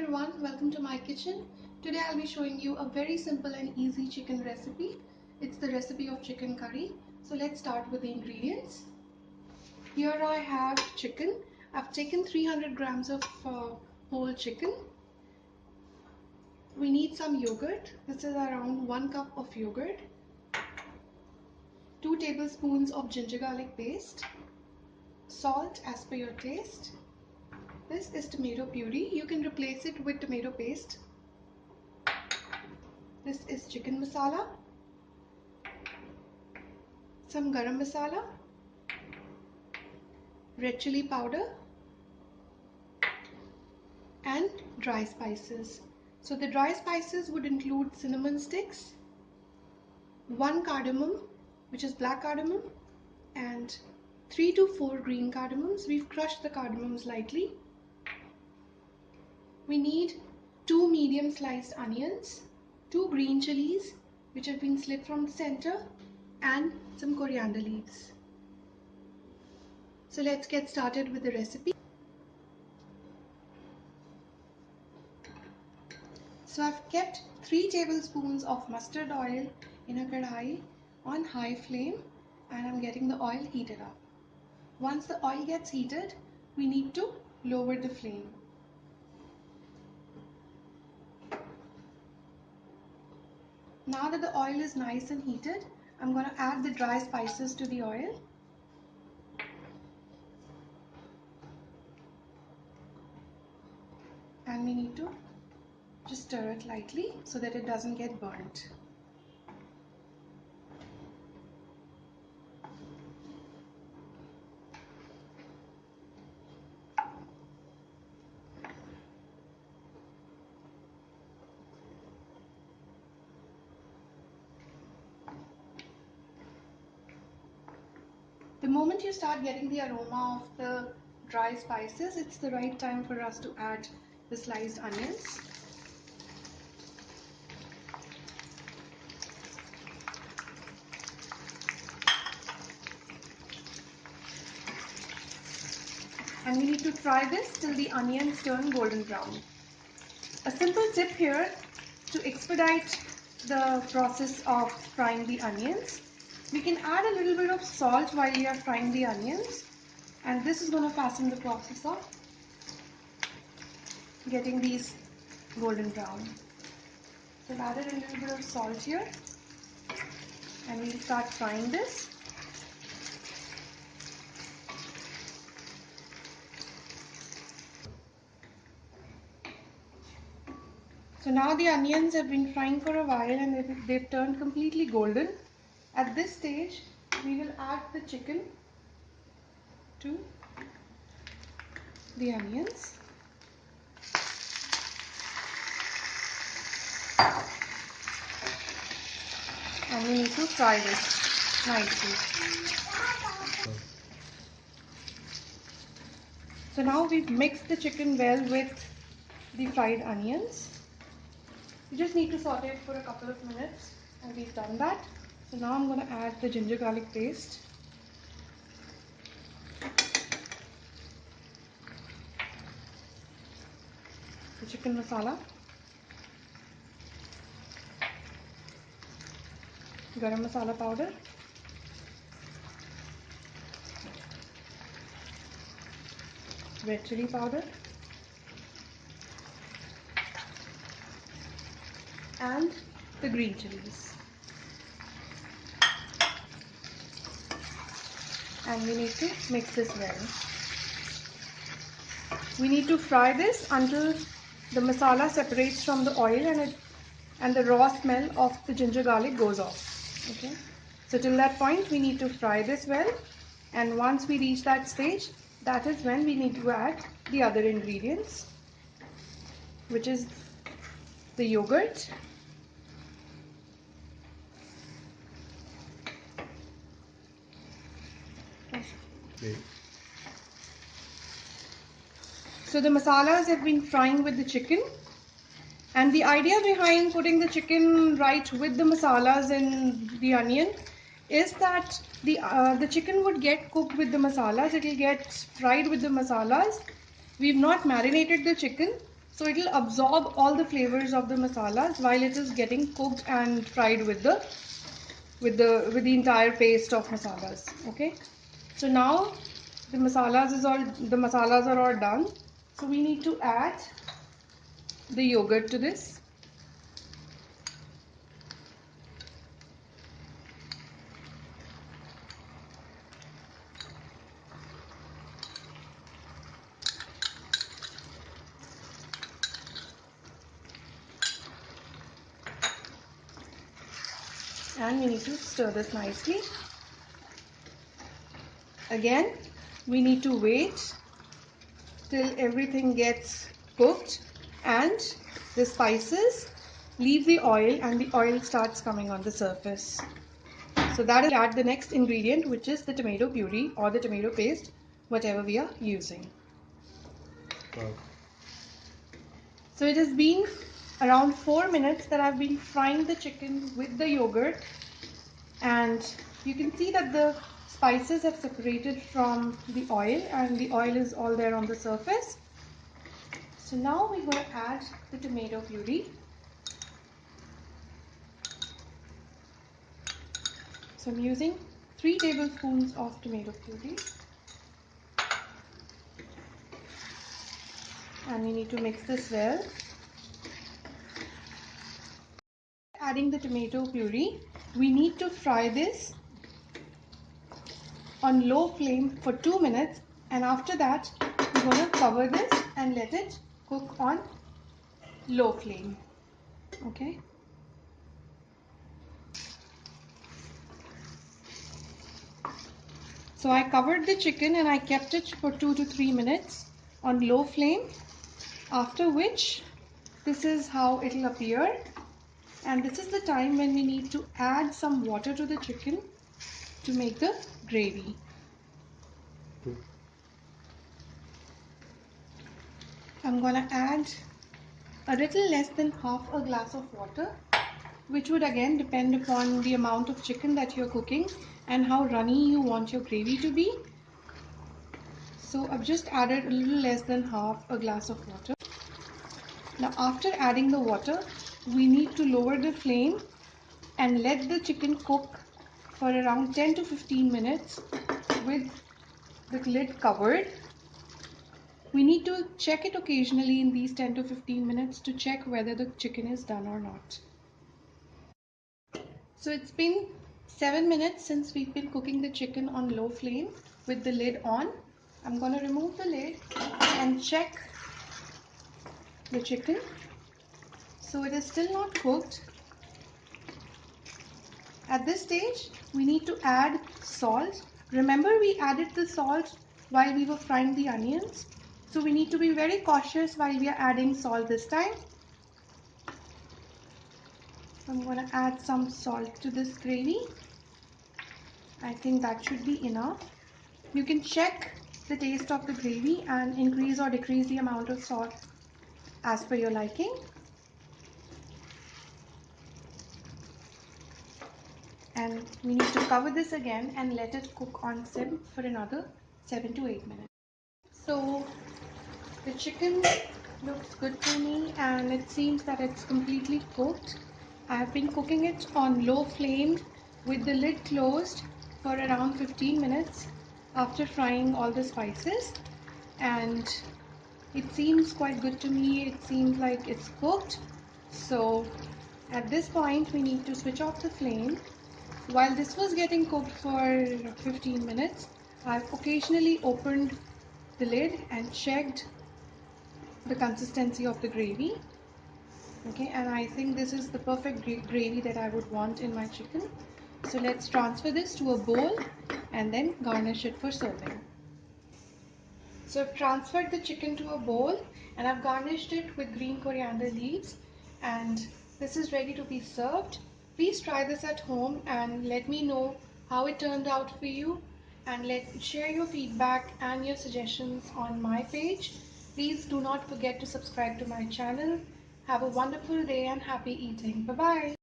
everyone, welcome to my kitchen. Today I'll be showing you a very simple and easy chicken recipe. It's the recipe of chicken curry. So let's start with the ingredients. Here I have chicken. I've taken 300 grams of whole chicken. We need some yogurt. This is around 1 cup of yogurt. 2 tablespoons of ginger garlic paste. Salt as per your taste. This is tomato puree. You can replace it with tomato paste. This is chicken masala, some garam masala, red chili powder, and dry spices. So the dry spices would include cinnamon sticks, 1 cardamom, which is black cardamom, and 3 to 4 green cardamoms. We've crushed the cardamoms lightly. We need 2 medium sliced onions, 2 green chilies which have been slit from the center, and some coriander leaves. So let's get started with the recipe. So I've kept 3 tablespoons of mustard oil in a kadhai on high flame, and I'm getting the oil heated up. Once the oil gets heated, we need to lower the flame. Now that the oil is nice and heated, I'm going to add the dry spices to the oil. And we need to just stir it lightly so that it doesn't get burnt. The moment you start getting the aroma of the dry spices, it's the right time for us to add the sliced onions. And we need to fry this till the onions turn golden brown. A simple tip here to expedite the process of frying the onions. We can add a little bit of salt while we are frying the onions, and this is going to fasten the process of getting these golden brown. So I've added a little bit of salt here, and we'll start frying this. So now the onions have been frying for a while and they've turned completely golden. At this stage, we will add the chicken to the onions. And we need to fry this nicely. So now we've mixed the chicken well with the fried onions. You just need to saute it for a couple of minutes, and we've done that. So now I'm going to add the ginger garlic paste. The chicken masala. Garam masala powder. Red chili powder. And the green chilies. And we need to mix this well. We need to fry this until the masala separates from the oil and the raw smell of the ginger garlic goes off. Okay. So till that point we need to fry this well, and once we reach that stage, that is when we need to add the other ingredients, which is the yogurt, okay. So the masalas have been frying with the chicken, and the idea behind putting the chicken right with the masalas and the onion is that the chicken would get cooked with the masalas. It will get fried with the masalas. We've not marinated the chicken, So it will absorb all the flavors of the masalas while it is getting cooked and fried with the entire paste of masalas. Okay. So now the masalas are all done. So we need to add the yogurt to this. And we need to stir this nicely. Again, we need to wait till everything gets cooked and the spices leave the oil and the oil starts coming on the surface. So that is add the next ingredient, which is the tomato puree or the tomato paste, whatever we are using. Wow. So it has been around 4 minutes that I've been frying the chicken with the yogurt, and you can see that the spices have separated from the oil and the oil is all there on the surface. So now we're going to add the tomato puree. So I'm using 3 tablespoons of tomato puree. And we need to mix this well. Adding the tomato puree, we need to fry this on low flame for 2 minutes, and after that we're going to cover this and let it cook on low flame. Okay. So I covered the chicken and I kept it for 2 to 3 minutes on low flame, after which this is how it will appear, and this is the time when we need to add some water to the chicken to make the gravy. I'm gonna add a little less than half a glass of water, which would again depend upon the amount of chicken that you're cooking and how runny you want your gravy to be. So I've just added a little less than half a glass of water. Now after adding the water, we need to lower the flame and let the chicken cook for around 10 to 15 minutes with the lid covered. We need to check it occasionally in these 10 to 15 minutes to check whether the chicken is done or not. So it's been 7 minutes since we've been cooking the chicken on low flame with the lid on. I'm going to remove the lid and check the chicken. So it is still not cooked. At this stage, we need to add salt. Remember, we added the salt while we were frying the onions. So we need to be very cautious while we are adding salt this time. So I'm going to add some salt to this gravy. I think that should be enough. You can check the taste of the gravy and increase or decrease the amount of salt as per your liking. And we need to cover this again and let it cook on sim for another 7 to 8 minutes. So the chicken looks good to me and it seems that it's completely cooked. I have been cooking it on low flame with the lid closed for around 15 minutes after frying all the spices, and it seems quite good to me. It seems like it's cooked. So at this point we need to switch off the flame. While this was getting cooked for 15 minutes, I've occasionally opened the lid and checked the consistency of the gravy. Okay, and I think this is the perfect gravy that I would want in my chicken. So let's transfer this to a bowl and then garnish it for serving. So I've transferred the chicken to a bowl and I've garnished it with green coriander leaves, and this is ready to be served. Please try this at home and let me know how it turned out for you, and share your feedback and your suggestions on my page. Please do not forget to subscribe to my channel. Have a wonderful day and happy eating. Bye bye.